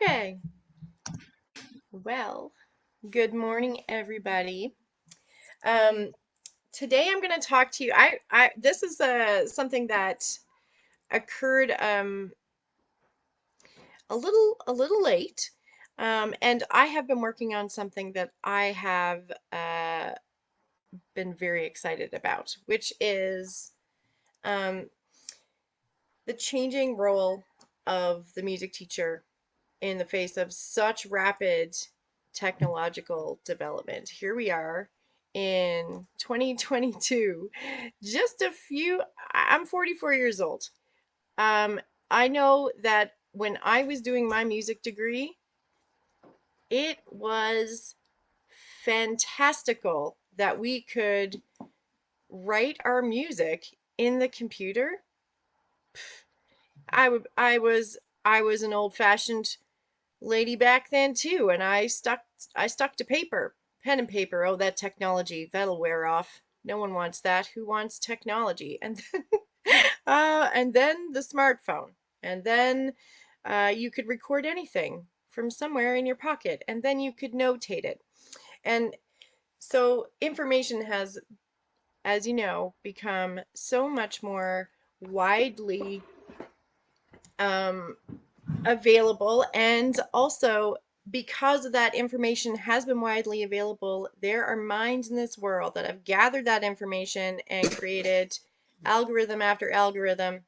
Okay, well, good morning, everybody. Um, Today I'm going to talk to you. This is something that occurred a little late, and I have been working on something that I have been very excited about, which is um, the changing role of the music teacher in the face of such rapid technological development. Here we are in 2022, just a few, I'm 44 years old. Um, I know that when I was doing my music degree, it was fantastical that we could write our music in the computer. I was an old-fashioned lady back then too, and I stuck to paper, pen and paper. Oh, that technology, that'll wear off. No one wants that. Who wants technology? And then the smartphone, and then you could record anything from somewhere in your pocket, and then you could notate it. And so information has, as you know, become so much more widely um, available, and also because that information has been widely available, there are minds in this world that have gathered that information and created algorithm after algorithm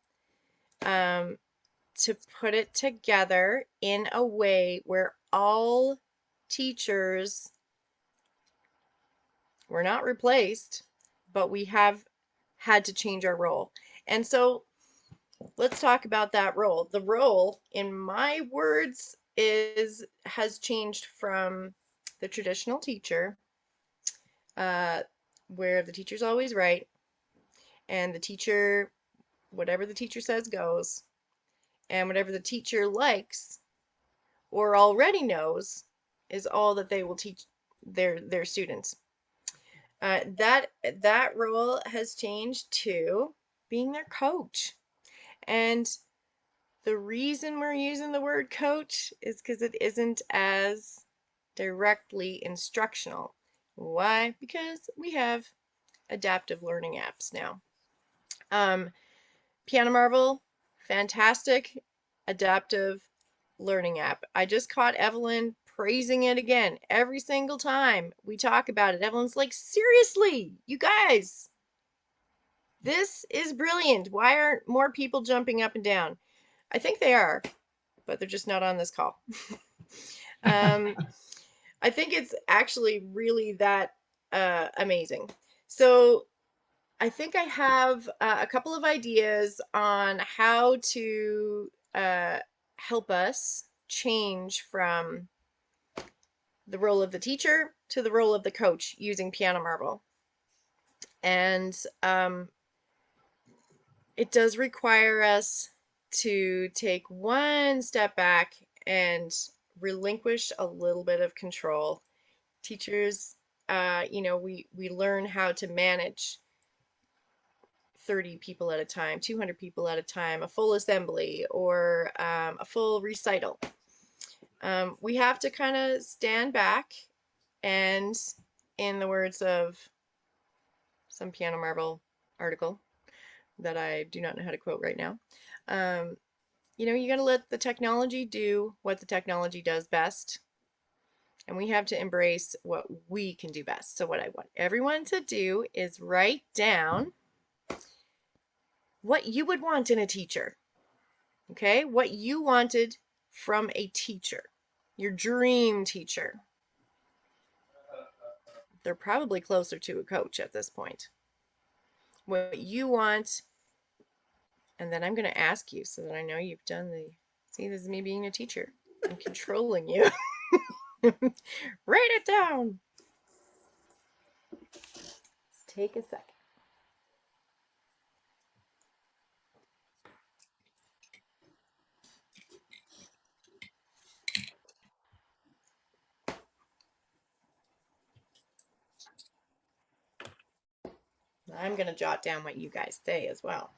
um, to put it together in a way where all teachers were not replaced, but we have had to change our role. And so let's talk about that role. The role, in my words, is has changed from the traditional teacher, uh, where the teacher's always right, and the teacher, whatever the teacher says goes, and whatever the teacher likes or already knows is all that they will teach their students. That role has changed to being their coach. And the reason we're using the word coach is because it isn't as directly instructional. Why? Because we have adaptive learning apps now. Um, Piano Marvel, fantastic adaptive learning app. I just caught Evelyn praising it again every single time we talk about it. Evelyn's like, seriously, you guys, this is brilliant. Why aren't more people jumping up and down? I think they are, but they're just not on this call. um, I think it's actually really that amazing. So I think I have a couple of ideas on how to help us change from the role of the teacher to the role of the coach using Piano Marvel. And it does require us to take one step back and relinquish a little bit of control. Teachers, we learn how to manage 30 people at a time, 200 people at a time, a full assembly, or a full recital. We have to kind of stand back and, in the words of some Piano Marvel article that I do not know how to quote right now, um, you got to let the technology do what the technology does best. And we have to embrace what we can do best. So, what I want everyone to do is write down what you would want in a teacher. Okay? What you wanted from a teacher, your dream teacher. They're probably closer to a coach at this point. What you want, and then I'm going to ask you so that I know you've done the. See, this is me being a teacher. I'm controlling you. Write it down. Let's take a second. I'm going to jot down what you guys say as well.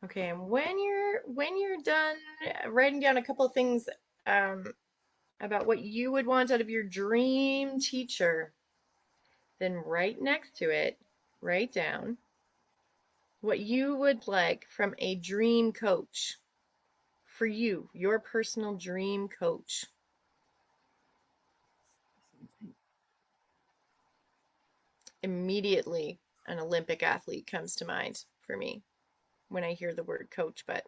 Okay, and when you're done writing down a couple of things um, about what you would want out of your dream teacher, then right next to it, write down what you would like from a dream coach for you, your personal dream coach. Immediately, an Olympic athlete comes to mind for me when I hear the word coach, but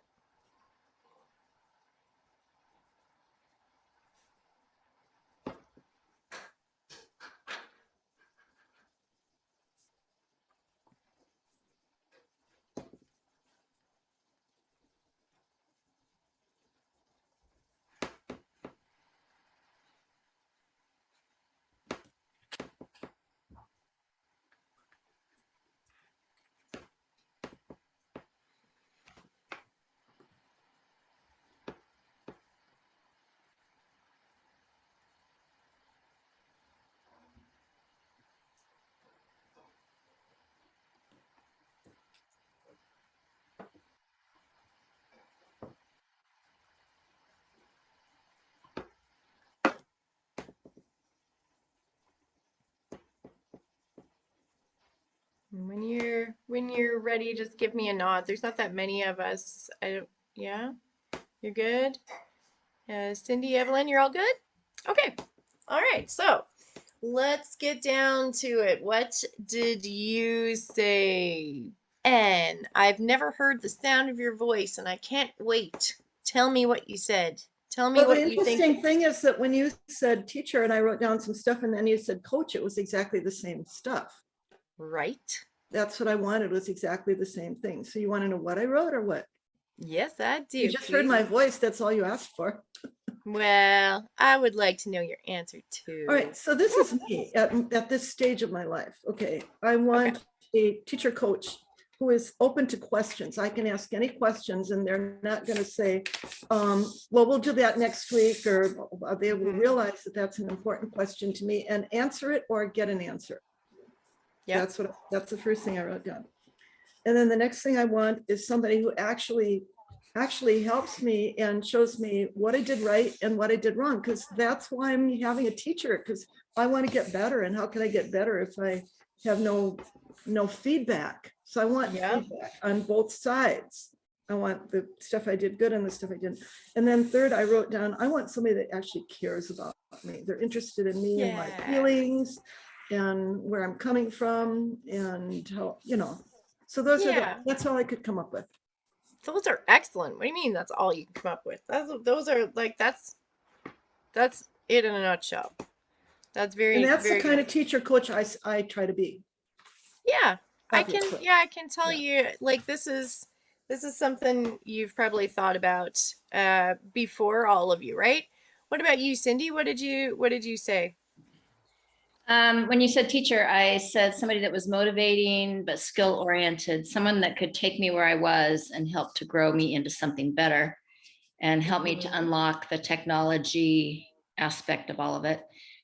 when you're ready, just give me a nod. There's not that many of us. I don't, yeah, you're good. Cindy, Evelyn, you're all good? Okay. All right. So let's get down to it. What did you say? And I've never heard the sound of your voice, and I can't wait. Tell me what you said. Tell me Well, the what you think. interesting thing is that when you said teacher and I wrote down some stuff and then you said coach, it was exactly the same stuff. Right? That's what I wanted, was exactly the same thing. So you want to know what I wrote or what? Yes, I do. You just heard Please. my voice. That's all you asked for. Well, I would like to know your answer too. All right. So this is me at this stage of my life. Okay. I want a teacher coach who is open to questions. I can ask any questions and they're not going to say, well, we'll do that next week, or they will realize that that's an important question to me and answer it or get an answer. Yeah. That's the first thing I wrote down. And then the next thing I want is somebody who actually helps me and shows me what I did right and what I did wrong, because that's why I'm having a teacher, because I want to get better. And how can I get better if I have no feedback? So I want feedback on both sides. I want the stuff I did good and the stuff I didn't. And then third, I wrote down, I want somebody that actually cares about me. They're interested in me and my feelings and where I'm coming from and how, so those are that's all I could come up with. Those are excellent. What do you mean that's all you can come up with? Those are like that's it in a nutshell. That's And that's very the kind good. of teacher coach I try to be. Yeah, Obviously. I can tell you like this is something you've probably thought about before, all of you, right? What about you, Cindy? What did you say? When you said teacher, I said somebody that was motivating but skill oriented, someone that could take me where I was and help to grow me into something better and help me to unlock the technology aspect of all of it.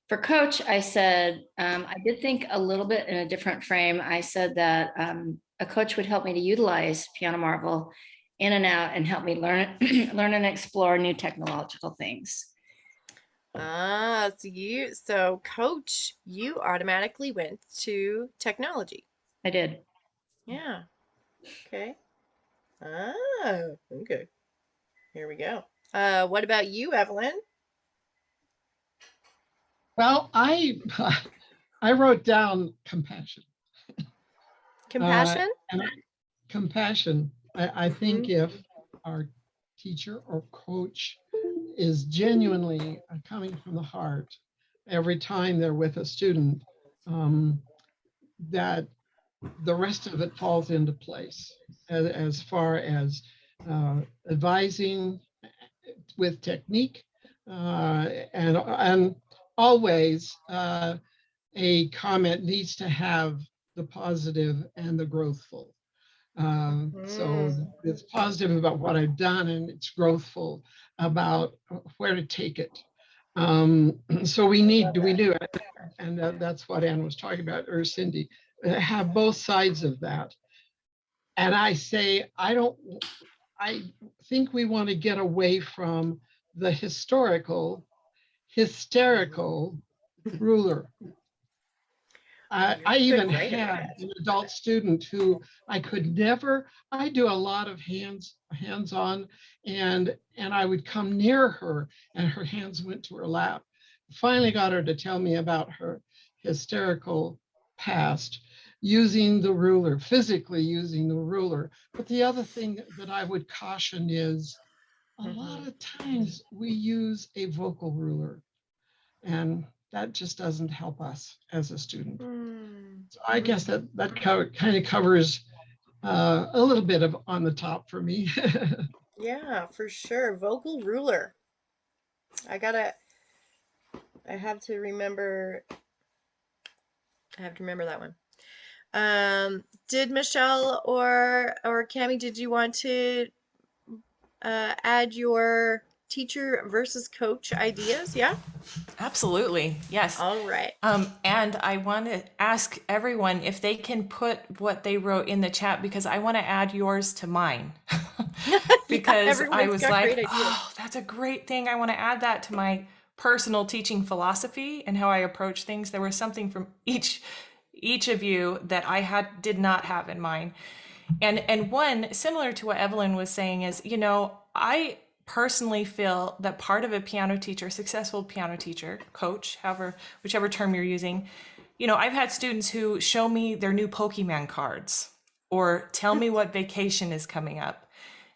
For coach, I said, I did think a little bit in a different frame. I said that a coach would help me to utilize Piano Marvel in and out and help me learn, learn and explore new technological things. Ah, so coach, you automatically went to technology. I did. Yeah. Okay. Ah, okay. Here we go. What about you, Evelyn? Well, I wrote down compassion. Compassion? And compassion. I think if our teacher or coach is genuinely coming from the heart every time they're with a student, that the rest of it falls into place as far as advising with technique and always a comment needs to have the positive and the growthful. So it's positive about what I've done and it's growthful about where to take it. So we do, and that's what Ann was talking about, or Cindy, have both sides of that. And I say, I think we want to get away from the hysterical ruler. I Good even writer. had an adult student who I could never, I do a lot of hands-on, and I would come near her and her hands went to her lap. Finally got her to tell me about her hysterical past using the ruler, physically using the ruler. But the other thing that I would caution is a lot of times we use a vocal ruler, and that just doesn't help us as a student. So I guess that kind of covers a little bit of on the top for me. Yeah, for sure. Vocal ruler. I gotta, I have to remember, I have to remember that one. Did Michelle or Cami, did you want to add your teacher versus coach ideas? Yeah? Absolutely. Yes. All right. And I want to ask everyone if they can put what they wrote in the chat, because I want to add yours to mine. Because I everyone's was got like, great ideas. oh, that's a great thing. I want to add that to my personal teaching philosophy and how I approach things. There was something from each of you that I did not have in mind. And one similar to what Evelyn was saying is, I personally feel that part of a piano teacher, successful piano teacher, coach, however, whichever term you're using, I've had students who show me their new Pokemon cards or tell me what vacation is coming up.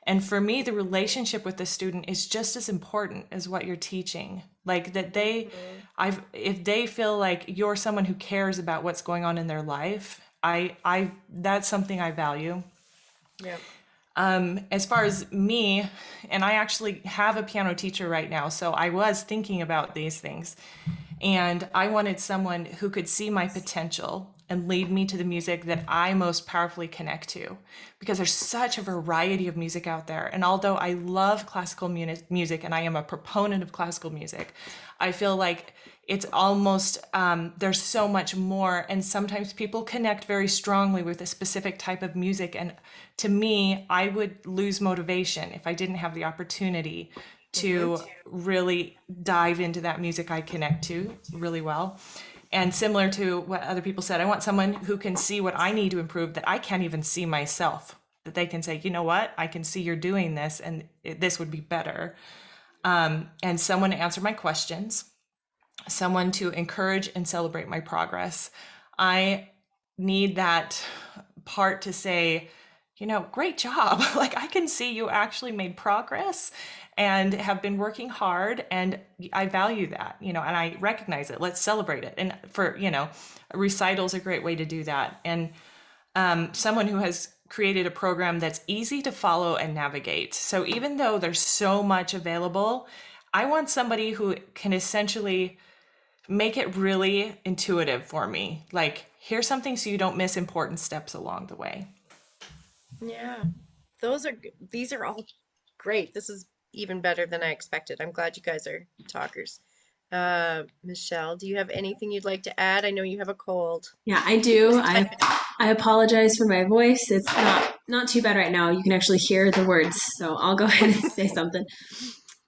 And for me, the relationship with the student is just as important as what you're teaching. Like that if they feel like you're someone who cares about what's going on in their life, that's something I value. Yeah. As far as me, and I actually have a piano teacher right now, so I was thinking about these things. And I wanted someone who could see my potential and lead me to the music that I most powerfully connect to. Because there's such a variety of music out there. And although I love classical music and I am a proponent of classical music, I feel like it's almost, there's so much more. And sometimes people connect very strongly with a specific type of music. And to me, I would lose motivation if I didn't have the opportunity to really dive into that music I connect to really well. And similar to what other people said, I want someone who can see what I need to improve that I can't even see myself, that they can say, you know what, I can see you're doing this and this would be better. And someone to answer my questions, someone to encourage and celebrate my progress. I need that part to say, great job. Like I can see you actually made progress and have been working hard, and I value that, and I recognize it. Let's celebrate it. And for, a recital is a great way to do that. And someone who has created a program that's easy to follow and navigate. So even though there's so much available, I want somebody who can essentially make it really intuitive for me. Like, here's something so you don't miss important steps along the way. Yeah. These are all great. This is even better than I expected. I'm glad you guys are talkers. Michelle, do you have anything you'd like to add? I know you have a cold. Yeah, I do. I apologize for my voice. It's not too bad right now. You can actually hear the words, so I'll go ahead and say something.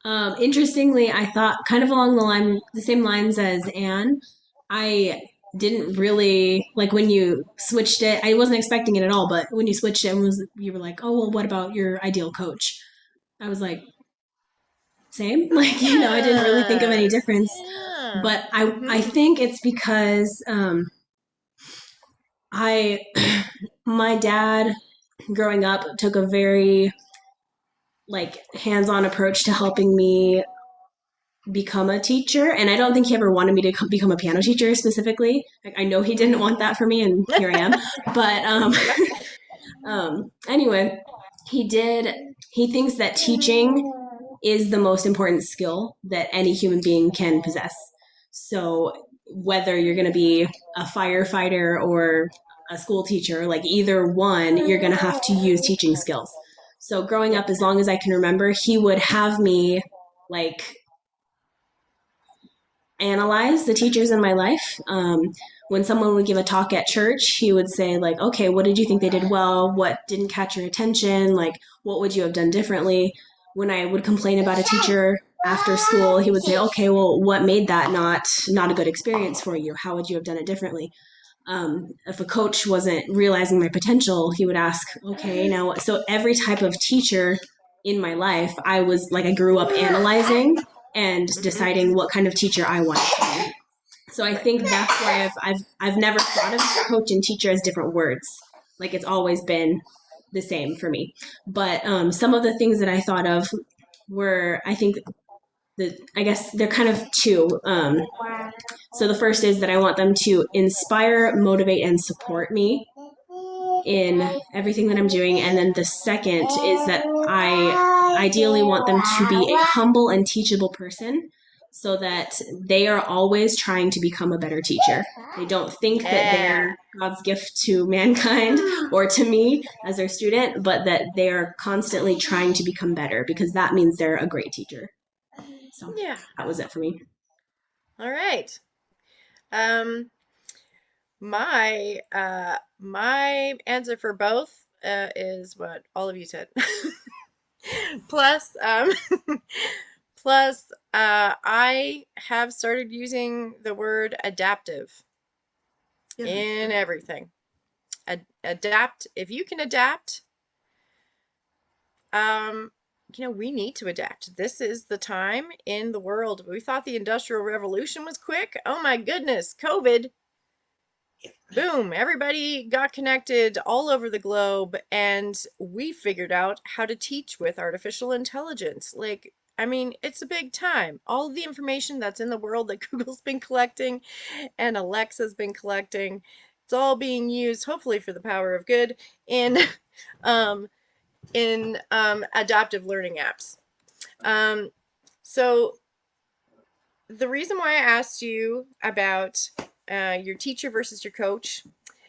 Interestingly, I thought kind of along the same lines as Anne. I didn't really like when you switched it. I wasn't expecting it at all, but when you switched it, you were like, "Oh, well, what about your ideal coach?" I was like, "Same." Like, I didn't really think of any difference. Yeah. But I think it's because my dad growing up took a very like hands-on approach to helping me become a teacher, and I don't think he ever wanted me to become a piano teacher specifically. Like, I know he didn't want that for me, and here I am. But anyway, he thinks that teaching is the most important skill that any human being can possess. So whether you're going to be a firefighter or a school teacher, like either one, you're going to have to use teaching skills. So growing up, as long as I can remember, he would have me like analyze the teachers in my life. When someone would give a talk at church, he would say like, okay, what did you think they did well? What didn't catch your attention? Like, what would you have done differently? When I would complain about a teacher after school, he would say, okay, well, what made that not a good experience for you? How would you have done it differently? If a coach wasn't realizing my potential, he would ask, okay, now what? So every type of teacher in my life, I grew up analyzing and deciding what kind of teacher I wanted to be. So I think that's why I've never thought of coach and teacher as different words. Like it's always been the same for me. But some of the things that I thought of were, I guess they're kind of two. So the first is that I want them to inspire, motivate, and support me in everything that I'm doing. And then the second is that I ideally want them to be a humble and teachable person so that they are always trying to become a better teacher. They don't think that they're God's gift to mankind or to me as their student, but that they are constantly trying to become better because that means they're a great teacher. So Yeah. that was it for me. All right. My answer for both is what all of you said. Plus, plus, I have started using the word adaptive in everything. Adapt. If you can adapt, we need to adapt. This is the time in the world. We thought the Industrial Revolution was quick. Oh my goodness, COVID. Boom, everybody got connected all over the globe, and we figured out how to teach with artificial intelligence. It's a big time. All of the information that's in the world that Google's been collecting and Alexa's been collecting, it's all being used, hopefully for the power of good, in um, adaptive learning apps. So the reason why I asked you about your teacher versus your coach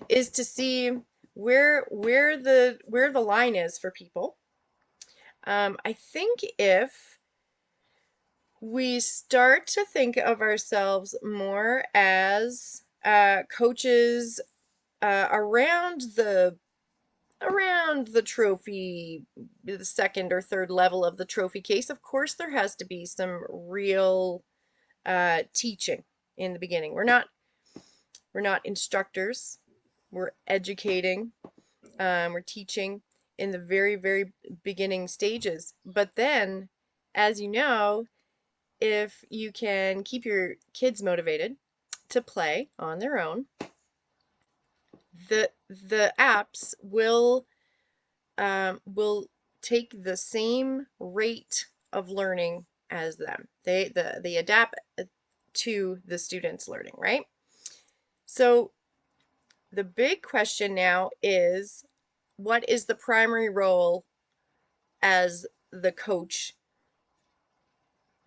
is to see where the line is for people. I think if we start to think of ourselves more as coaches around the trophy, the second or third level of the trophy case, of course there has to be some real teaching in the beginning. We're not instructors. We're educating. We're teaching in the very, very beginning stages. But then, as you know, if you can keep your kids motivated to play on their own, the apps will take the same rate of learning as them. They adapt to the students' learning, right? So the big question now is, what is the primary role as the coach?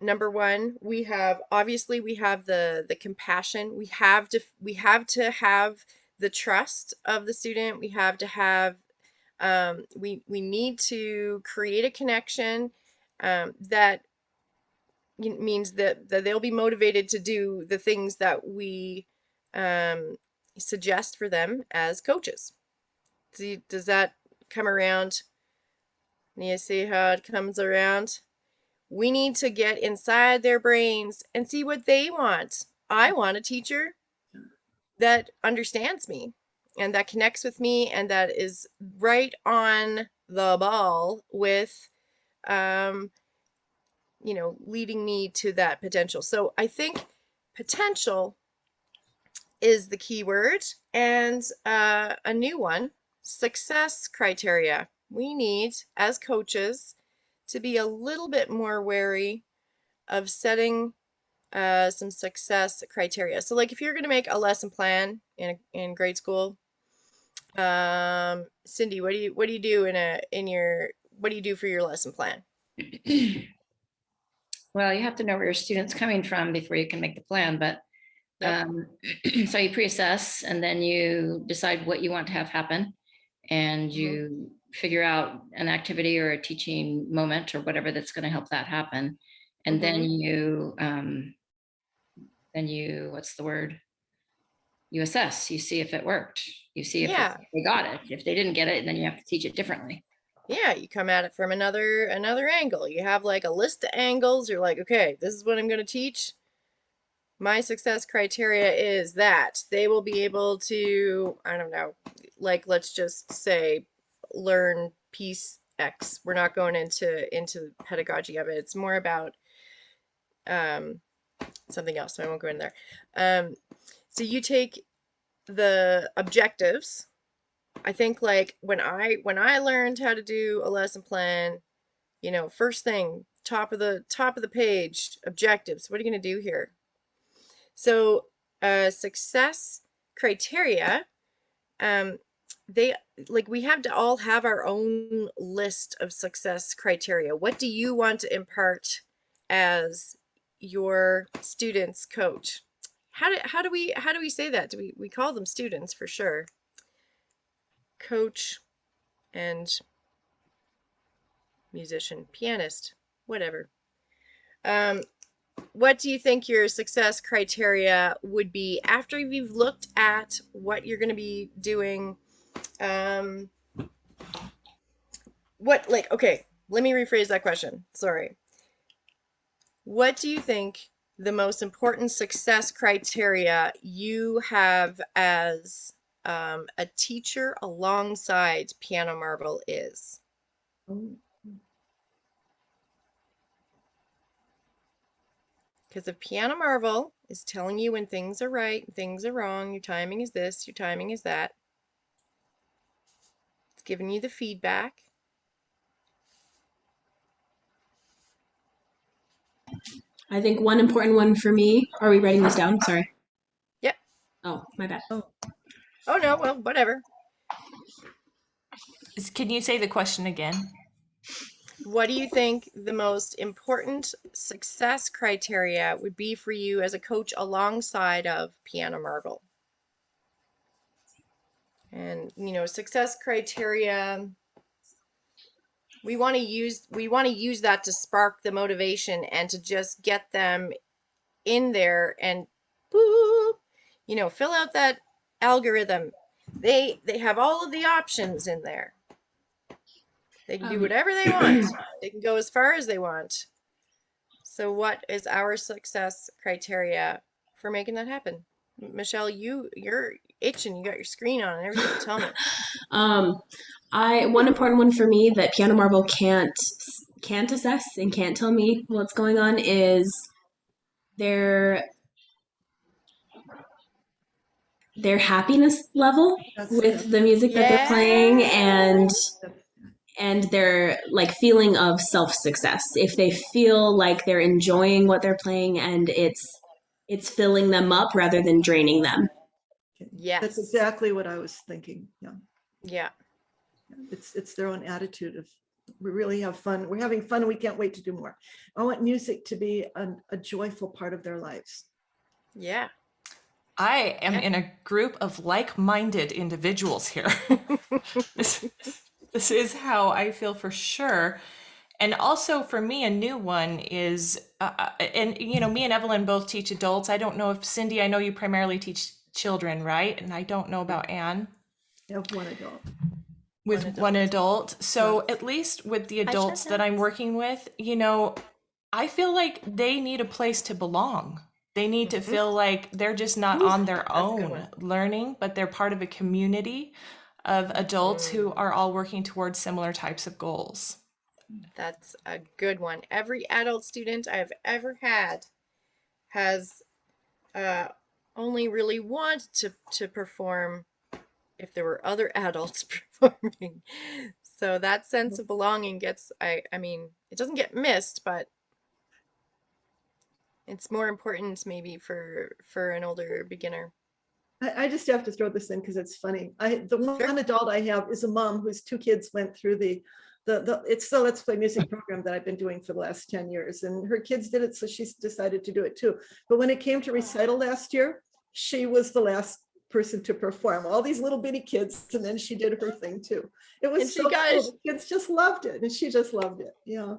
Number one, we have the compassion. We have to have the trust of the student. We have to have we need to create a connection that means that they'll be motivated to do the things that we suggest for them as coaches. Does that come around? You see how it comes around? We need to get inside their brains and see what they want. I want a teacher that understands me and that connects with me and that is right on the ball with leading me to that potential. So I think potential is the key word, and a new one, success criteria. We need, as coaches, to be a little bit more wary of setting some success criteria. So like if you're going to make a lesson plan in grade school, Cindy, what do you do what do you do for your lesson plan? Well, you have to know where your student's coming from before you can make the plan, but Yep. so you pre-assess and then you decide what you want to have happen, and you figure out an activity or a teaching moment or whatever that's going to help that happen. And then you then you, what's the word? You assess, you see if it worked. You see if Yeah. they got it. If they didn't get it, then you have to teach it differently. Yeah, you come at it from another angle. You have like a list of angles. You're like, okay, this is what I'm going to teach. My success criteria is that they will be able to, I don't know, like let's just say learn piece X. We're not going into pedagogy of it. It's more about something else, so I won't go in there. So you take the objectives. I think like when I learned how to do a lesson plan, you know, first thing, top of the page, objectives. What are you going to do here? So, success criteria, they like we have to all have our own list of success criteria. What do you want to impart as your students' coach? How do we say that? Do we call them students for sure? Coach and musician, pianist, whatever. What do you think your success criteria would be after you've looked at what you're going to be doing? Okay, let me rephrase that question. Sorry. What do you think the most important success criteria you have as a teacher alongside Piano Marvel is? Because if Piano Marvel is telling you when things are right and things are wrong, your timing is this, your timing is that, it's giving you the feedback. I think one important one for me. Are we writing this down? Sorry. Yep. Oh, my bad. Oh no, well, whatever. Can you say the question again? What do you think the most important success criteria would be for you as a coach alongside of Piano Marvel? And you know, success criteria, we want to use that to spark the motivation and to just get them in there and boop, you know, fill out that algorithm. They have all of the options in there. They can do whatever they want. They can go as far as they want. So what is our success criteria for making that happen? Michelle, you're itching. You got your screen on and everything. Tell me. One important one for me that Piano Marvel can't assess and can't tell me what's going on is their happiness level with the music that they're playing and their like feeling of self-success. If they feel like they're enjoying what they're playing and it's filling them up rather than draining them. Yes. That's exactly what I was thinking. Yeah. Yeah. It's their own attitude of we really have fun. We're having fun and we can't wait to do more. I want music to be a joyful part of their lives. Yeah. I am in a group of like-minded individuals here. This is how I feel for sure. And also for me, a new one is, and you know, me and Evelyn both teach adults. I don't know if Cindy, I know you primarily teach children, right? And I don't know about Anne. You have one adult. With one adult. So at least with the adults that I'm working with, you know, I feel like they need a place to belong. They need to feel like they're just not on their own learning, but they're part of a community of adults who are all working towards similar types of goals. That's a good one. Every adult student I've ever had has only really wanted to perform if there were other adults performing. So that sense of belonging gets, I mean, it doesn't get missed, but it's more important maybe for an older beginner. I just have to throw this in because it's funny. The one adult I have is a mom whose two kids went through it's the Let's Play Music program that I've been doing for the last 10 years. And her kids did it, so she decided to do it too. But when it came to recital last year, she was the last person to perform, all these little bitty kids, and then she did her thing too. It was And she so got cool. The kids just loved it, and she just loved it. Yeah.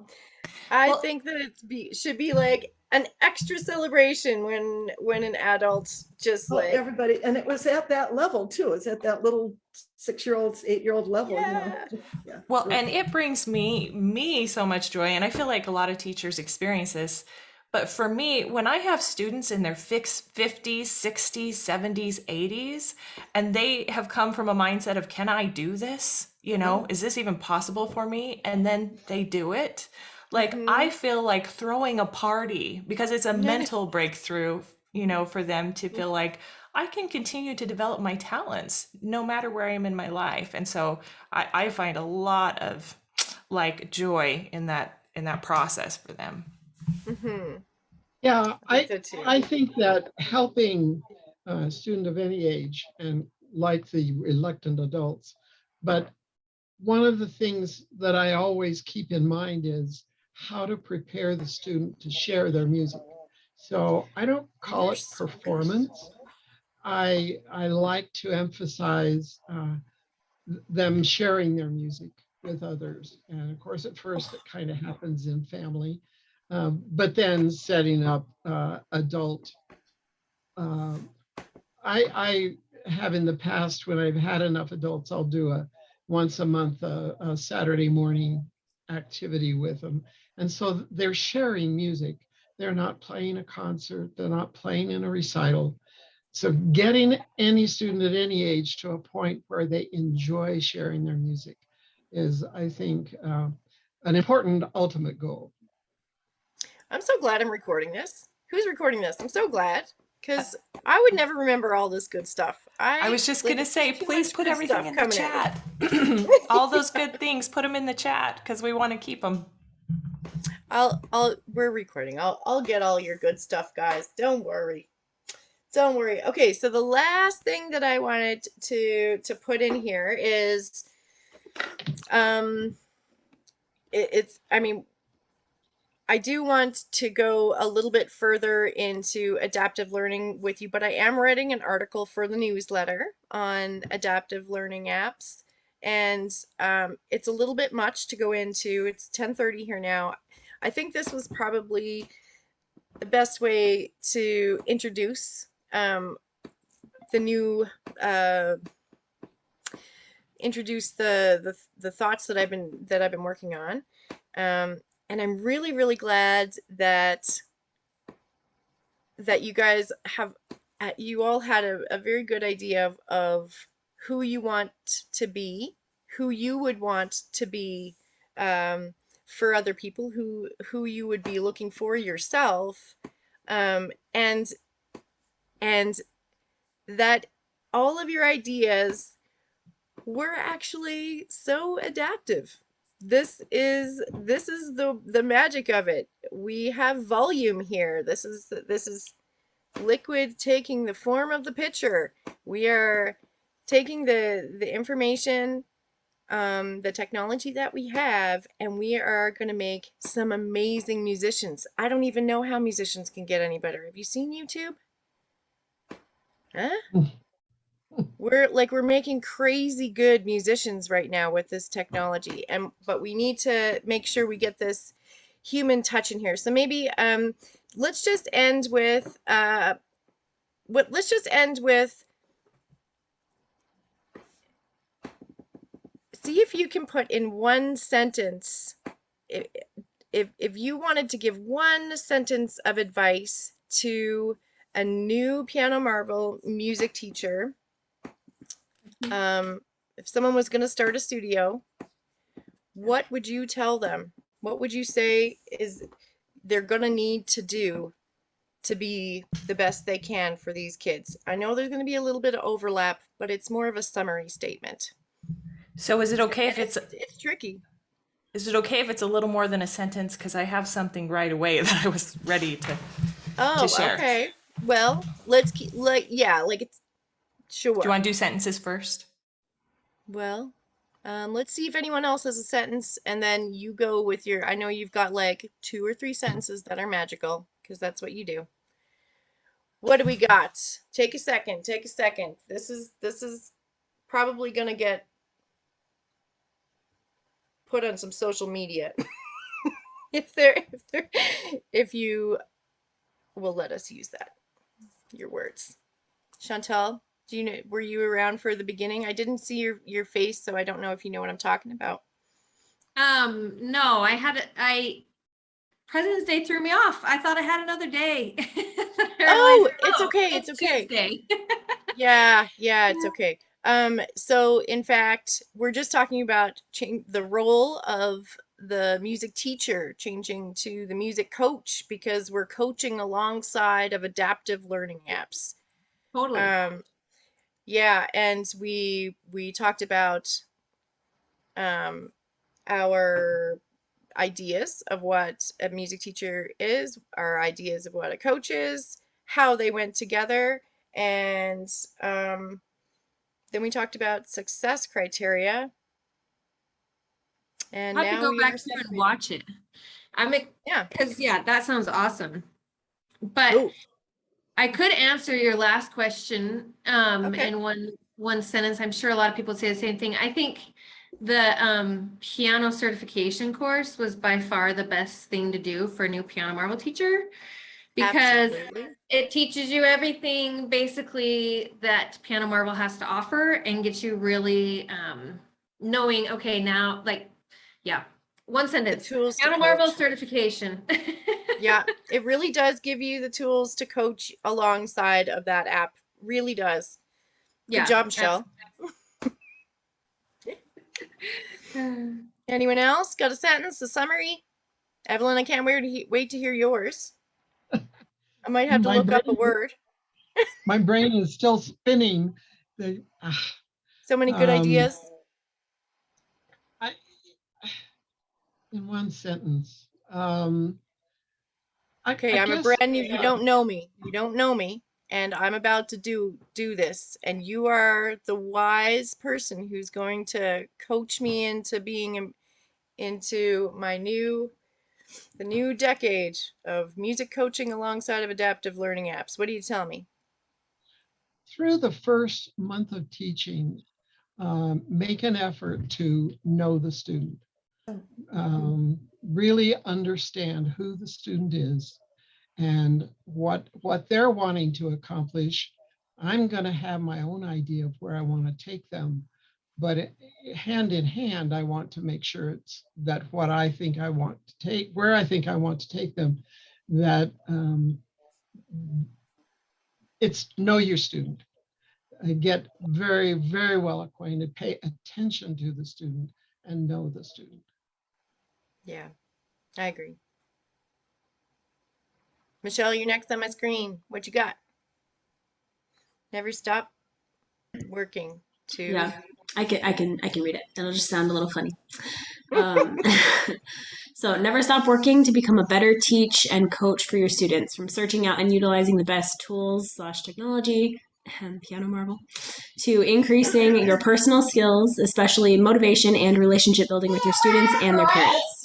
I Well, think that should be like an extra celebration when an adult just Oh, like, everybody, and it was at that level too. It's at that little 6-year-old, 8-year-old level, you know. yeah. Yeah. well, and it brings me so much joy, and I feel like a lot of teachers experience this. But for me, when I have students in their 50s, 60s, 70s, 80s, and they have come from a mindset of, can I do this? You know, is this even possible for me? And then they do it. Like, I feel like throwing a party because it's a mental breakthrough, you know, for them to feel like I can continue to develop my talents no matter where I am in my life. And so I find a lot of like joy in that process for them. Mm-hmm. Yeah, I think so too. I think that helping a student of any age and like the reluctant adults, but one of the things that I always keep in mind is how to prepare the student to share their music. So I don't call You're it so good. performance. I like to emphasize them sharing their music with others. And of course, at first it kind of happens in family, but then setting up adult. Uh, I have in the past, when I've had enough adults, I'll do a once a month a Saturday morning activity with them. And so they're sharing music. They're not playing a concert. They're not playing in a recital. So getting any student at any age to a point where they enjoy sharing their music is, I think, an important ultimate goal. I'm so glad I'm recording this. Who's recording this? I'm so glad because I would never remember all this good stuff. I was just Like gonna it's say, too please much put good everything stuff in the coming at me. chat. All those good things, put them in the chat because we want to keep them. We're recording. I'll get all your good stuff, guys. Don't worry. Don't worry. Okay, so the last thing that I wanted to put in here is um it's I mean I do want to go a little bit further into adaptive learning with you, but I am writing an article for the newsletter on adaptive learning apps. And it's a little bit much to go into. It's 10:30 here now. I think this was probably the best way to introduce the new uh, introduce the thoughts that I've been working on. And I'm really, really glad that you guys have you all had a very good idea of who you want to be, who you would want to be for other people, who you would be looking for yourself, and that all of your ideas were actually so adaptive. This is the magic of it. We have volume here. This is liquid taking the form of the pitcher. We are taking the information, the technology that we have, and we are going to make some amazing musicians. I don't even know how musicians can get any better. Have you seen YouTube? Huh? We're making crazy good musicians right now with this technology, and but we need to make sure we get this human touch in here. So maybe let's just end with let's just end with, see if you can put in one sentence, if if you wanted to give one sentence of advice to a new piano marvel music teacher, if someone was going to start a studio, what would you tell them? What would you say is they're going to need to do to be the best they can for these kids? I know there's going to be a little bit of overlap, but it's more of a summary statement. So is it okay if And it's tricky. is it okay if it's a little more than a sentence? Because I have something right away that I was ready to Oh, share. okay. Well, let's keep like it's Do you sure. want to do sentences first? Well, let's see if anyone else has a sentence, and then you go with your. I know you've got like 2 or 3 sentences that are magical because that's what you do. What do we got? Take a second. Take a second. This is probably gonna get put on some social media if you will let us use that. Your words. Chantal, do you know, were you around for the beginning? I didn't see your face, so I don't know if you know what I'm talking about. No, President's Day threw me off. I thought I had another day. I Oh, realized, it's okay. It's it's okay. Tuesday. Yeah, it's okay. So in fact, we're just talking about the role of the music teacher changing to the music coach because we're coaching alongside of adaptive learning apps. Totally. Yeah, and we talked about um, our ideas of what a music teacher is, our ideas of what a coach is, how they went together, and then we talked about success criteria, and I'll have to now go we are back through and separating. watch it. Yeah. Because yeah, that sounds awesome. But Oh, I could answer your last question okay. in one sentence. I'm sure a lot of people say the same thing. I think the piano certification course was by far the best thing to do for a new piano marble teacher because Absolutely. it teaches you everything basically that piano marble has to offer and gets you really knowing, okay, now like, yeah, one The sentence, tools to piano marble coach. certification. Yeah, it really does give you the tools to coach alongside of that app. Really does. Good Yeah, job, Michelle. Anyone else got a sentence, a summary? Evelyn, I can't wait to hear yours. I might have to My look up a brain, word. my brain is still spinning. The, So many good um, ideas. I, in one sentence, Okay, I I'm a guess brand new, you don't know me. You don't know me, and I'm about to do this, and you are the wise person who's going to coach me into being into the new decade of music coaching alongside of adaptive learning apps. What do you tell me? through the first month of teaching, make an effort to know the student. Really understand who the student is and what they're wanting to accomplish. I'm going to have my own idea of where I want to take them, but hand in hand, I want to make sure it's that what I think I want to take, where I think I want to take them, that it's know your student. Get very, very well acquainted, pay attention to the student and know the student. Yeah, I agree. Michelle, you're next on my screen. What you got? Never stop working to. Yeah, I can read it. It'll just sound a little funny. Um, so never stop working to become a better teach and coach for your students, from searching out and utilizing the best tools / technology, piano marble, to increasing your personal skills, especially motivation and relationship building with your students and their parents.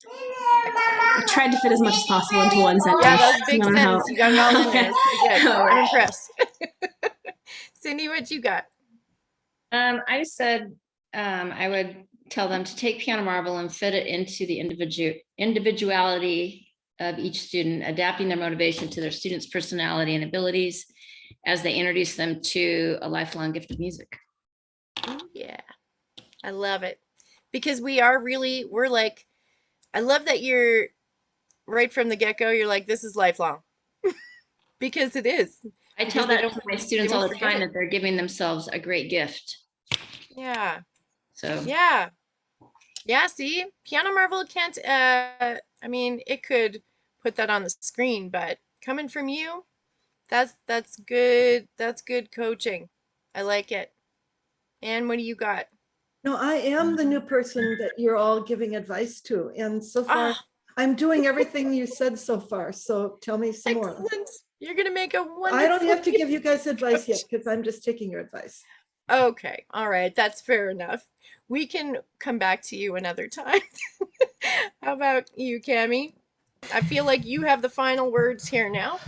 Excellent. I tried to fit as much as possible into one Yeah, sentence. that was a I big don't know how. sentence. You got it all in there. Okay. It's pretty good. All I'm right. impressed. Cindy, what you got? I said I would tell them to take piano marble and fit it into the individuality of each student, adapting their motivation to their students' personality and abilities as they introduce them to a lifelong gift of music. Ooh, yeah, I love it because we're like, I love that you're right from the get-go. You're like, this is lifelong because it is I because tell that to my they students all won't the forget time it. that they're giving themselves a great gift. Yeah, So yeah, yeah. See, Piano Marvel can't. I mean, it could put that on the screen, but coming from you, that's good. That's good coaching. I like it. And what do you got? No, I am the new person that you're all giving advice to. And so far, Ah, I'm doing everything you said so far. So tell me some more. excellent. You're gonna make a I don't wonderful have to give you guys advice yet coach. because I'm just taking your advice. Okay, all right, that's fair enough. We can come back to you another time. How about you, Cami? I feel like you have the final words here now.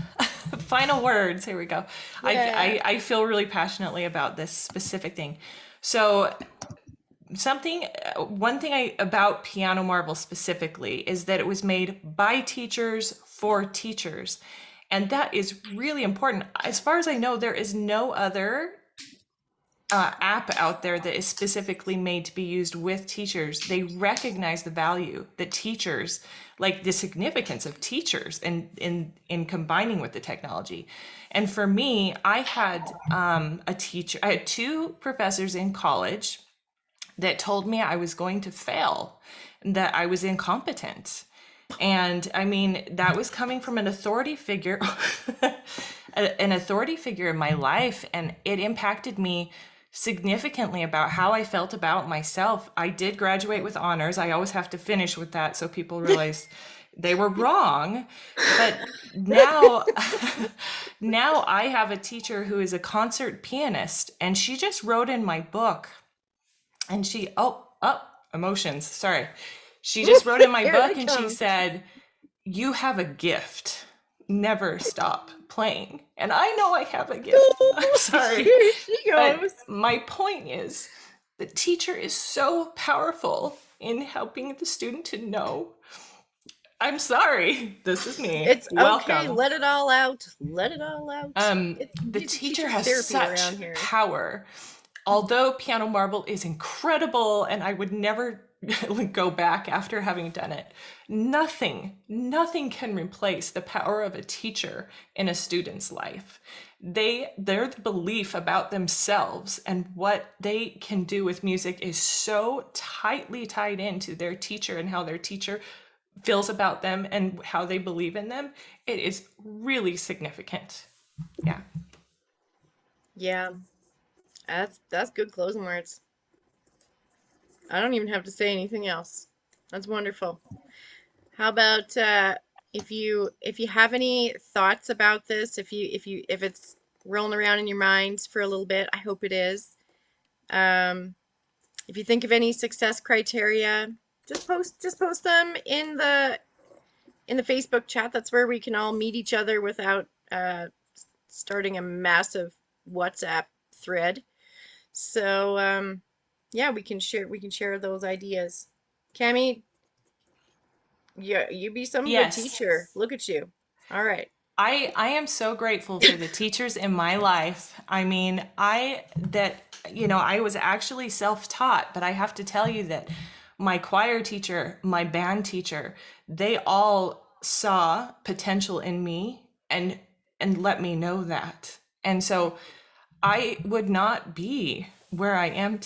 final words. Here we go. Yeah. I feel really passionately about this specific thing. So one thing about Piano Marvel specifically is that it was made by teachers for teachers. And that is really important. As far as I know, there is no other app out there that is specifically made to be used with teachers. They recognize the value that teachers, like the significance of teachers in combining with the technology. And for me, I had I had two professors in college that told me I was going to fail, that I was incompetent. And I mean, that was coming from an authority figure, an authority figure in my life. And it impacted me significantly about how I felt about myself. I did graduate with honors. I always have to finish with that so people realize they were wrong. But now, now I have a teacher who is a concert pianist, and she just wrote in my book, and she, emotions, sorry. She just wrote in my Here book they and she come. said, "You have a gift. Never stop playing." And I know I have a gift. I'm sorry. Here she But goes. my point is, the teacher is so powerful in helping the student to know. I'm sorry. This is me. It's okay. Welcome. Let it all out. Let it all out. The It's teacher has therapy such around here. power. Although Piano Marble is incredible and I would never go back after having done it, nothing can replace the power of a teacher in a student's life. Their belief about themselves and what they can do with music is so tightly tied into their teacher and how their teacher feels about them and how they believe in them. It is really significant. Yeah. Yeah. That's good closing words. I don't even have to say anything else. That's wonderful. How about if you have any thoughts about this, if it's rolling around in your mind for a little bit, I hope it is. If you think of any success criteria, just post them in the Facebook chat. That's where we can all meet each other without starting a massive WhatsApp thread. So yeah, we can share those ideas. Cami, you be some good Yes. teacher. Look at you. All right. I am so grateful for the teachers in my life. I mean, I was actually self-taught, but I have to tell you that my choir teacher, my band teacher, they all saw potential in me and let me know that. And so I would not be where I am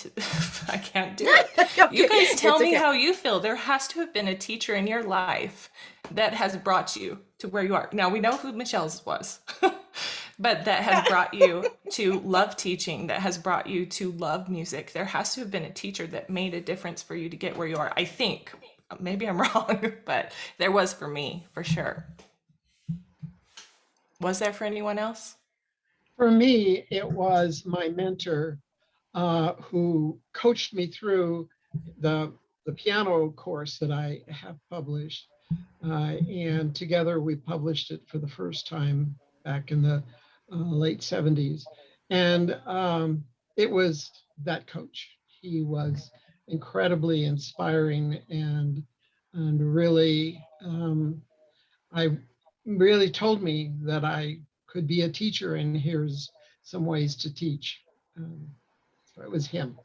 I can't do it. You Okay, guys tell it's me okay. how you feel. There has to have been a teacher in your life that has brought you to where you are. Now we know who Michelle's was, but that has brought you to love teaching, that has brought you to love music. There has to have been a teacher that made a difference for you to get where you are. I think, maybe I'm wrong, but there was for me, for sure. Was there for anyone else? For me, it was my mentor who coached me through the piano course that I have published. And together we published it for the first time back in the late 70s. And it was that coach. He was incredibly inspiring and really, I really told me that I could be a teacher and here's some ways to teach. So it was him,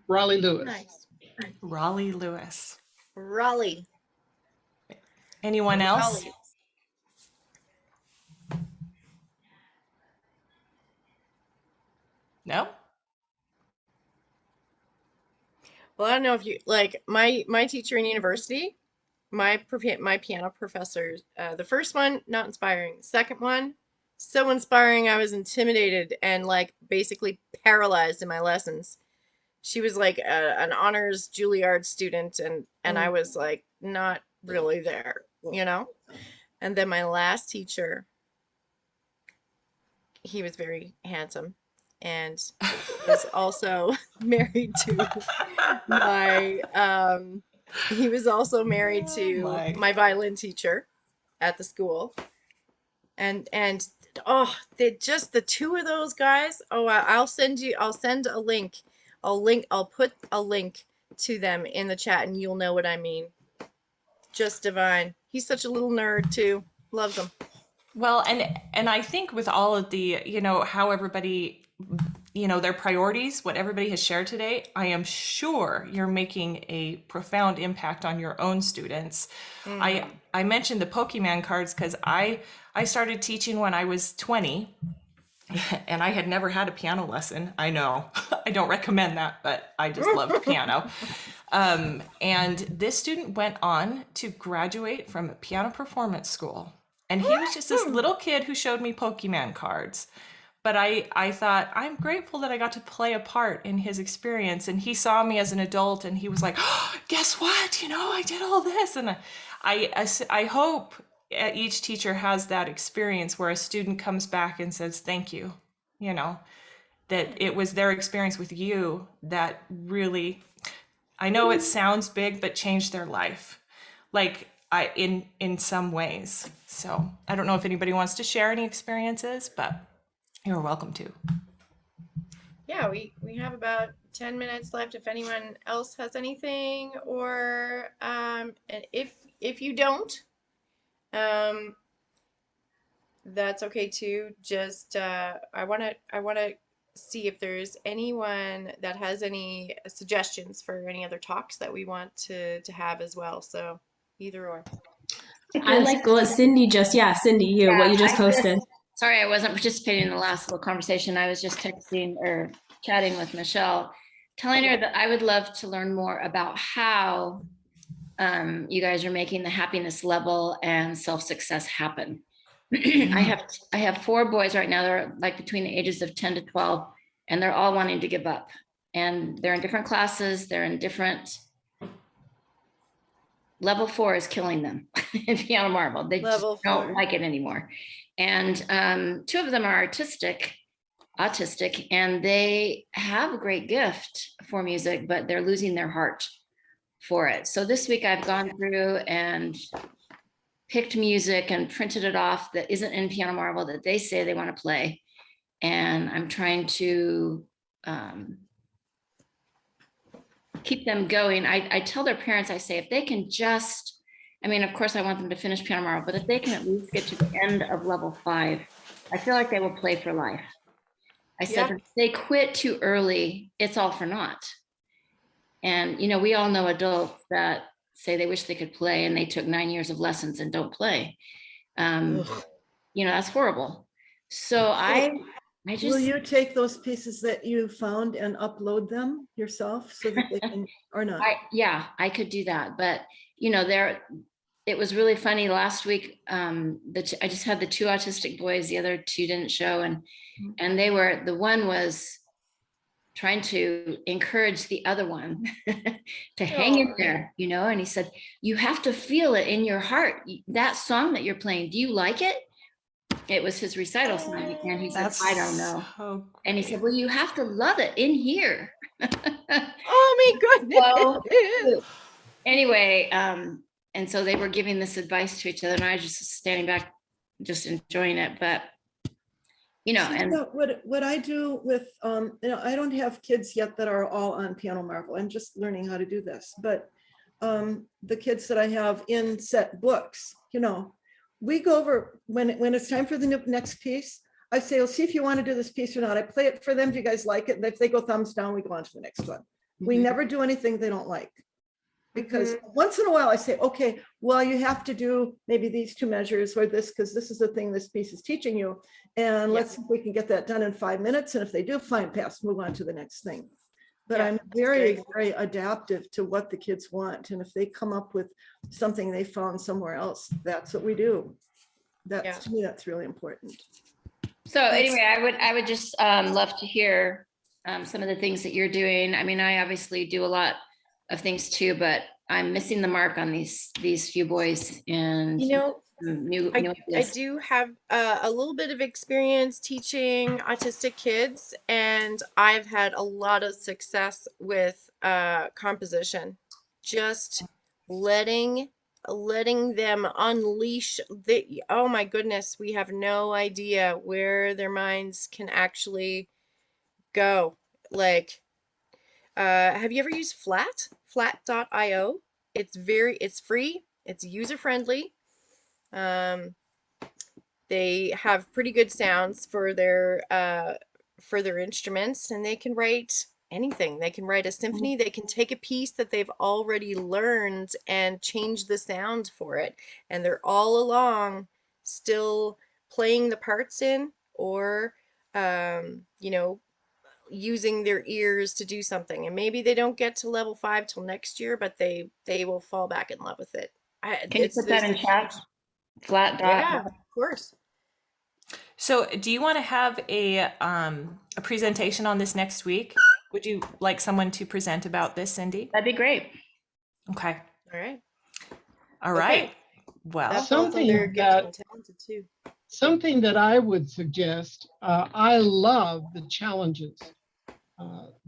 Raleigh Lewis. Nice. Raleigh Lewis. Raleigh. Anyone else? Raleigh. No? Well, I don't know if you like my teacher in university, my piano professor. The first one, not inspiring. The second one, so inspiring. I was intimidated and like basically paralyzed in my lessons. She was like an honors Juilliard student, and I was like not really there, you know. And then my last teacher, he was very handsome and was also married to my he was also married to my. my violin teacher at the school. And oh, they just the two of those guys. Oh, I'll send a link. I'll put a link to them in the chat, and you'll know what I mean. Just divine. He's such a little nerd too. Loves them. Well, and I think with all of the, how everybody, their priorities, what everybody has shared today, I am sure you're making a profound impact on your own students. I mentioned the Pokemon cards because I started teaching when I was 20, and I had never had a piano lesson. I know I don't recommend that, but I just loved piano. And this student went on to graduate from a piano performance school. And he was just this little kid who showed me Pokemon cards. But I thought, I'm grateful that I got to play a part in his experience. And he saw me as an adult and he was like, oh, guess what? I did all this. And I hope each teacher has that experience where a student comes back and says, thank you, that it was their experience with you that really, I know it sounds big, but changed their life. Like in some ways. So I don't know if anybody wants to share any experiences, but you're welcome to. Yeah, we have about 10 minutes left if anyone else has anything, or and if you don't, that's okay too. Just I want to see if there's anyone that has any suggestions for any other talks that we want to have as well. So either or. I like what Cindy what you just posted. Sorry, I wasn't participating in the last little conversation. I was just texting or chatting with Michelle, telling her that I would love to learn more about how you guys are making the happiness level and self-success happen. I have 4 boys right now. They're like between the ages of 10 to 12, and they're all wanting to give up. And they're in different classes. They're in different. Level 4 is killing them in piano marble. They just don't like it anymore. And 2 of them are autistic, and they have a great gift for music, but they're losing their heart for it. So this week I've gone through and picked music and printed it off that isn't in piano marble that they say they want to play. And I'm trying to keep them going. I tell their parents, I say, if they can just, of course I want them to finish piano marble, but if they can at least get to the end of level 5, I feel like they will play for life. I said, if they quit too early, it's all for naught. And, we all know adults that say they wish they could play and they took 9 years of lessons and don't play. That's horrible. So I just. Will you take those pieces that you found and upload them yourself so that they can, or not? I could do that. But, it was really funny last week. I just had the 2 autistic boys, the other 2 didn't show. And the one was trying to encourage the other one to hang in there, and he said, you have to feel it in your heart. That song that you're playing, do you like it? It was his recital song, and he said, I don't know. So and he said, well, you have to love it in here. Oh my goodness. So, anyway, and so they were giving this advice to each other, and I was just standing back, just enjoying it. But, and what I do with, I don't have kids yet that are all on piano marble. I'm just learning how to do this. But the kids that I have in set books, we go over when it's time for the next piece. I say, well, see if you want to do this piece or not. I play it for them. Do you guys like it? And if they go thumbs down, we go on to the next one. We never do anything they don't like. Because once in a while I say, okay, well, you have to do maybe these 2 measures or this, because this is the thing this piece is teaching you. And let's see if we can get that done in 5 minutes. And if they do, fine, pass, move on to the next thing. But I'm very, very adaptive to what the kids want. And if they come up with something they found somewhere else, that's what we do. To me, that's really important. So anyway, I would just love to hear some of the things that you're doing. I obviously do a lot of things too, but I'm missing the mark on these few boys. And I do have a little bit of experience teaching autistic kids, and I've had a lot of success with composition. Just letting letting them unleash oh my goodness, we have no idea where their minds can actually go. Like, have you ever used Flat.io? It's free, it's user friendly. Um, they have pretty good sounds for their instruments, and they can write anything. They can write a symphony. They can take a piece that they've already learned and change the sound for it. And they're all along still playing the parts in, or you know, using their ears to do something. And maybe they don't get to level 5 till next year, but they will fall back in love with it. Can you put that There's in a chat? huge, Flat dot. yeah, of course. So do you want to have a presentation on this next week? Would you like someone to present about this, Cindy? That'd be great. Okay. All right. All right. Okay. Well, That's awesome. They're gifted and talented too. Something that I would suggest, I love the challenges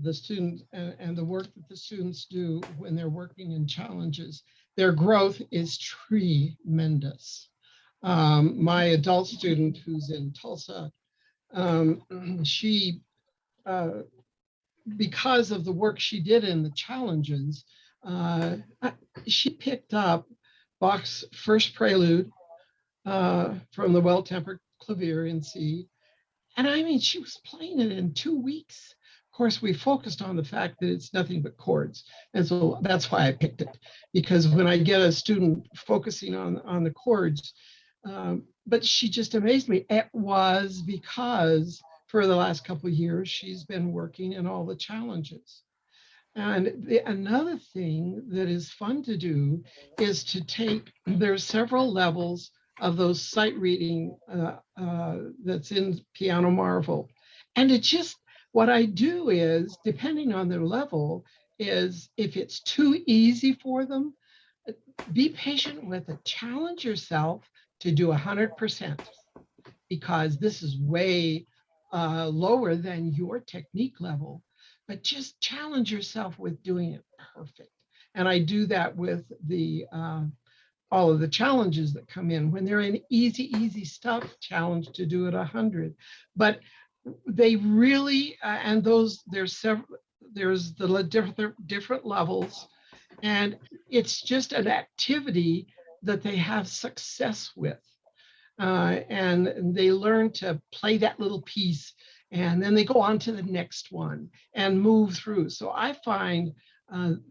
the students and the work that the students do when they're working in challenges. Their growth is tremendous. My adult student who's in Tulsa, she, because of the work she did in the challenges, she picked up Bach's First Prelude from the Well-Tempered Clavier in C. And I mean, she was playing it in 2 weeks. Of course, we focused on the fact that it's nothing but chords. And so that's why I picked it, because when I get a student focusing on the chords, but she just amazed me. It was because for the last couple of years, she's been working in all the challenges. And another thing that is fun to do is to take, there's several levels of those sight reading that's in Piano Marvel. And it just, what I do is, depending on their level, is if it's too easy for them, be patient with it. Challenge yourself to do 100%, because this is way lower than your technique level. But just challenge yourself with doing it perfect. And I do that with the all of the challenges that come in. When they're in easy stuff, challenge to do it 100. But they really, and those, there's the different levels. And it's just an activity that they have success with. And they learn to play that little piece, and then they go on to the next one and move through. So I find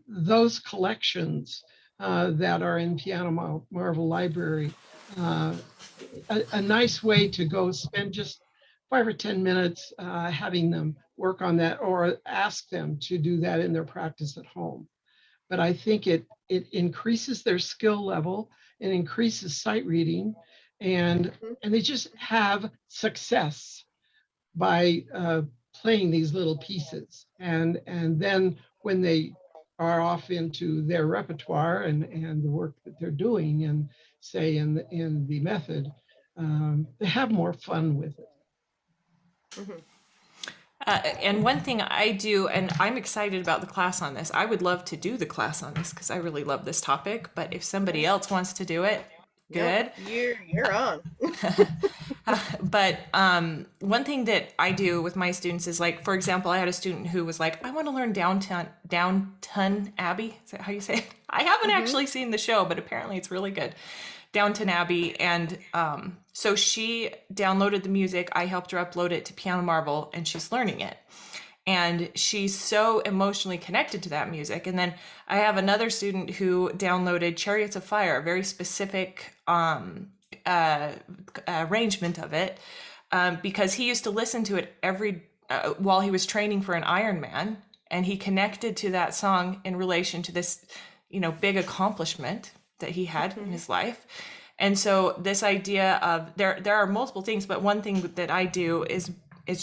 those collections that are in Piano Marvel Library a nice way to go spend just 5 or 10 minutes having them work on that, or ask them to do that in their practice at home. But I think it increases their skill level, it increases sight reading, and they just have success by playing these little pieces. And then when they are off into their repertoire and the work that they're doing, and say in the method, they have more fun with it. Mm-hmm. And one thing I do, and I'm excited about the class on this, I would love to do the class on this because I really love this topic, but if somebody else wants to do it, good. Nope, you're on. But one thing that I do with my students is, like, for example, I had a student who was like, I want to learn Downton Abbey. Is that how you say it? I haven't actually seen the show, but apparently it's really good. Downton Abbey. And so she downloaded the music. I helped her upload it to Piano Marvel, and she's learning it. And she's so emotionally connected to that music. And then I have another student who downloaded Chariots of Fire, a very specific arrangement of it, because he used to listen to it every while he was training for an Ironman, and he connected to that song in relation to this, big accomplishment that he had in his life. And so this idea of there are multiple things, but one thing that I do is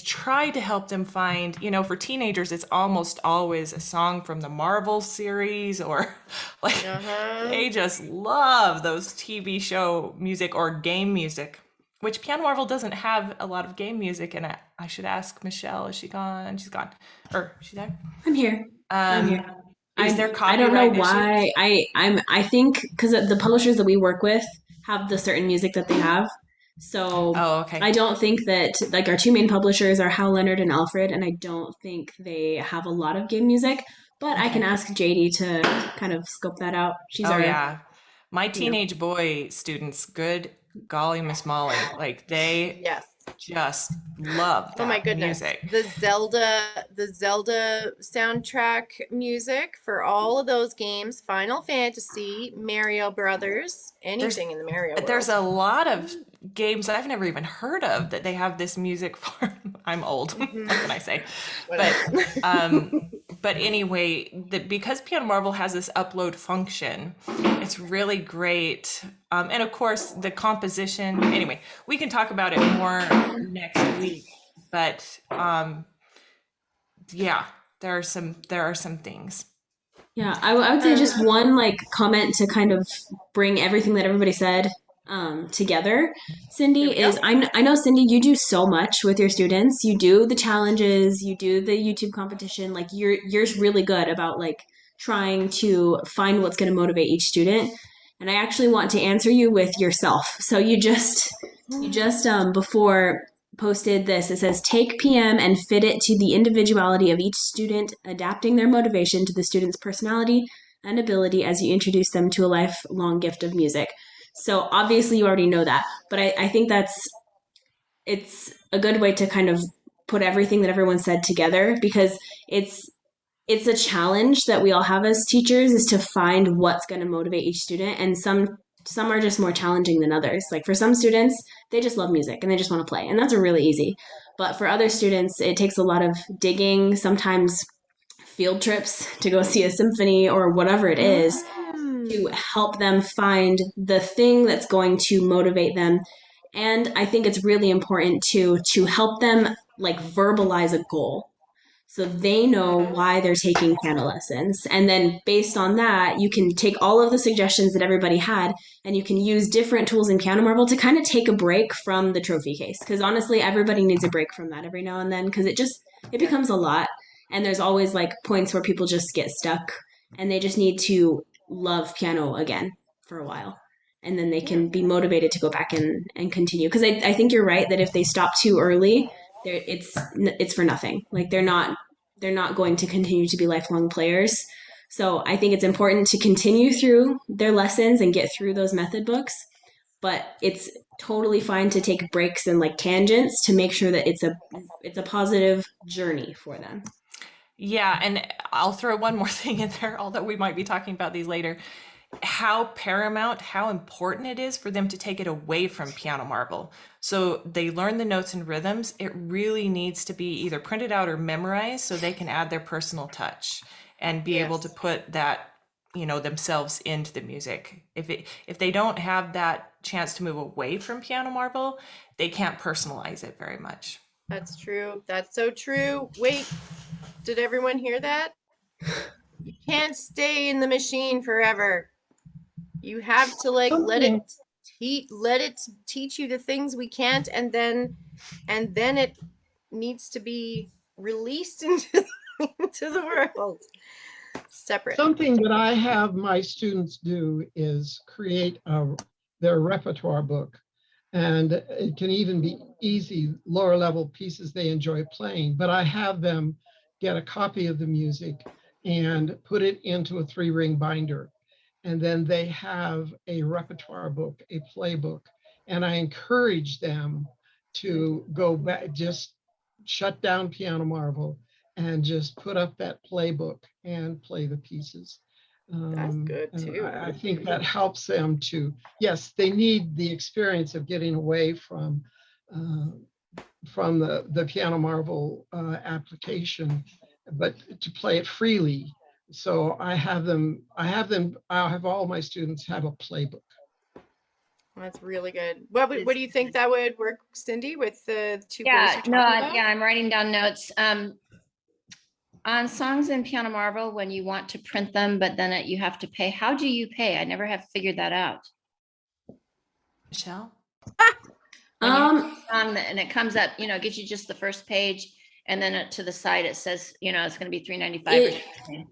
try to help them find, for teenagers, it's almost always a song from the Marvel series, or like they just love those TV show music or game music, which Piano Marvel doesn't have a lot of game music. And I should ask Michelle, is she gone? She's gone. Or is she there? I'm here. I'm here. Is there I don't know copyright issues? why. I think because the publishers that we work with have the certain music that they have. So Oh, okay. I don't think that, like, our two main publishers are Hal Leonard and Alfred, and I don't think they have a lot of game music. But I can Okay. ask JD to kind of scope that out. She's Oh our, yeah. My you know, teenage boy students, good golly Miss Molly, like they Yes. just love Oh my that goodness. music. The Zelda soundtrack music for all of those games, Final Fantasy, Mario Brothers, There's anything in the Mario there's world. a lot of games I've never even heard of that they have this music for. I'm old. What can I say? But Whatever. but anyway, because Piano Marvel has this upload function, it's really great. And of course, the composition. Anyway, we can talk about it more next week. But yeah, there are some things. yeah, I would say just one like comment to kind of bring everything that everybody said together. There Cindy we go. is I know Cindy, you do so much with your students. You do the challenges, you do the YouTube competition. Like you're really good about like trying to find what's going to motivate each student. And I actually want to answer you with yourself. So you just before posted this. It says take PM and fit it to the individuality of each student, adapting their motivation to the student's personality and ability as you introduce them to a lifelong gift of music. So obviously you already know that, but I think it's a good way to kind of put everything that everyone said together because it's a challenge that we all have as teachers is to find what's going to motivate each student, and some are just more challenging than others. Like for some students, they just love music and they just want to play, and that's really easy. But for other students, it takes a lot of digging, sometimes field trips to go see a symphony or whatever it is, to help them find the thing that's going to motivate them. And I think it's really important to help them like verbalize a goal so they know why they're taking piano lessons. And then based on that, you can take all of the suggestions that everybody had and you can use different tools in Piano Marvel to kind of take a break from the trophy case. Because honestly, everybody needs a break from that every now and then because it becomes a lot. And there's always like points where people just get stuck and they just need to love piano again for a while. And then they Yeah. can be motivated to go back and continue. Because I think you're right that if they stop too early, it's for nothing. Like they're not going to continue to be lifelong players. So I think it's important to continue through their lessons and get through those method books, but it's totally fine to take breaks and like tangents to make sure that it's a positive journey for them. Yeah, and I'll throw one more thing in there, although we might be talking about these later. How paramount, how important it is for them to take it away from Piano Marvel. So they learn the notes and rhythms. It really needs to be either printed out or memorized so they can add their personal touch and be able to Yes. put that, themselves into the music. If they don't have that chance to move away from Piano Marvel, they can't personalize it very much. That's true. That's so true. Wait, did everyone hear that? You can't stay in the machine forever. You have to like let Something it teach you the things we can't, and then it needs to be released into the world separate. Something that I have my students do is create their repertoire book. And it can even be easy, lower level pieces they enjoy playing. But I have them get a copy of the music and put it into a 3-ring binder. And then they have a repertoire book, a playbook. And I encourage them to go back, just shut down Piano Marvel and just put up that playbook and play the pieces. That's good And too. I think that helps them to, yes, they need the experience of getting away from the Piano Marvel application, but to play it freely. So I have all my students have a playbook. That's really good. What do you think that would work, Cindy, with the two boys Yeah, you're no, talking about? yeah, I'm writing down notes. On songs in Piano Marvel, when you want to print them, but then you have to pay. How do you pay? I never have figured that out. Michelle? When you have a song and it comes up, it gives you just the first page, and then to the side it says, it's going to be $3.95 or something.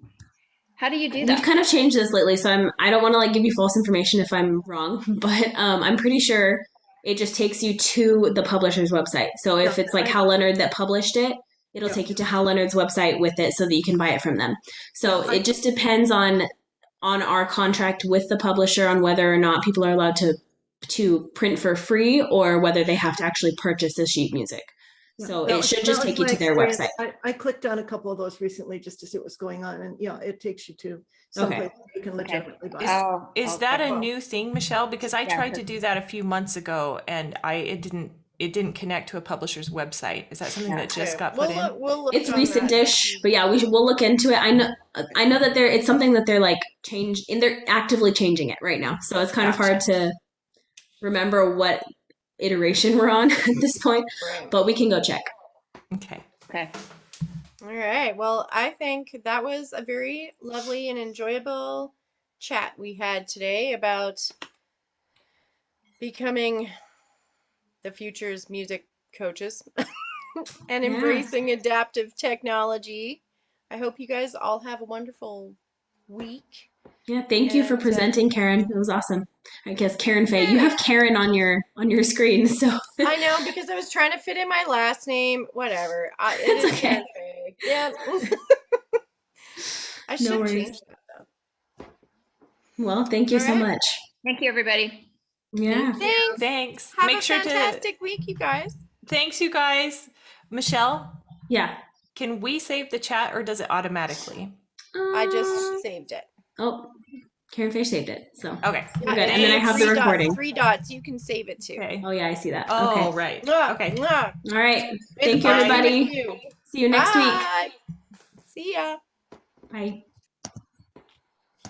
How do you do We've that? kind of changed this lately, so I don't want to like give you false information if I'm wrong, but I'm pretty sure it just takes you to the publisher's website. So if Yeah, it's like Hal Leonard that published it, it'll Yeah. take you to Hal Leonard's website with it so that you can buy it from them. So Yeah, it just depends on our contract with the publisher on whether or not people are allowed to print for free or whether they have to actually purchase the sheet music. Yeah, So that it was- should that just was take you my to their experience. website. I clicked on a couple of those recently just to see what was going on, and yeah, it takes you to Okay. someplace you can legitimately buy. Is, Oh, is I'll that check. a new thing, Michelle? Because I Yeah, tried to do that a few months ago and it didn't connect to a publisher's website. Is that something Yeah. that just Okay, got put in? we'll look It's on recent-ish, that. but yeah, we'll look into it. I know that it's something that they're like they're actively changing it right now. So it's kind of hard Gotcha. to remember what iteration we're on at this point, Right. but we can go check. Okay. Okay. All right. Well, I think that was a very lovely and enjoyable chat we had today about becoming the future's music coaches and Yeah. embracing adaptive technology. I hope you guys all have a wonderful week. Yeah, thank you for And presenting, Karen. It was awesome. I guess KarenFaye. You have Karen on your screen, so I know because I was trying to fit in my last name. Whatever. It it's is okay. KarenFaye. Yeah. I No should worries. change that though. Well, thank you All so right. much. Thank you, everybody. Yeah. Thanks. Thanks. Have Make a sure to fantastic week, you guys. thanks you guys. Michelle, Yeah. can we save the chat or does it automatically? I just saved it. Oh, KarenFaye saved it. So Okay. we're good. it's And then I Thanks. have the recording. 3 dots. You can save it too. Okay. Oh yeah, I see that. Oh, Okay. right. Mwah, Okay. mwah. All right. May the Thank you, force be with everybody. you. See you next week. Bye. See ya. Bye.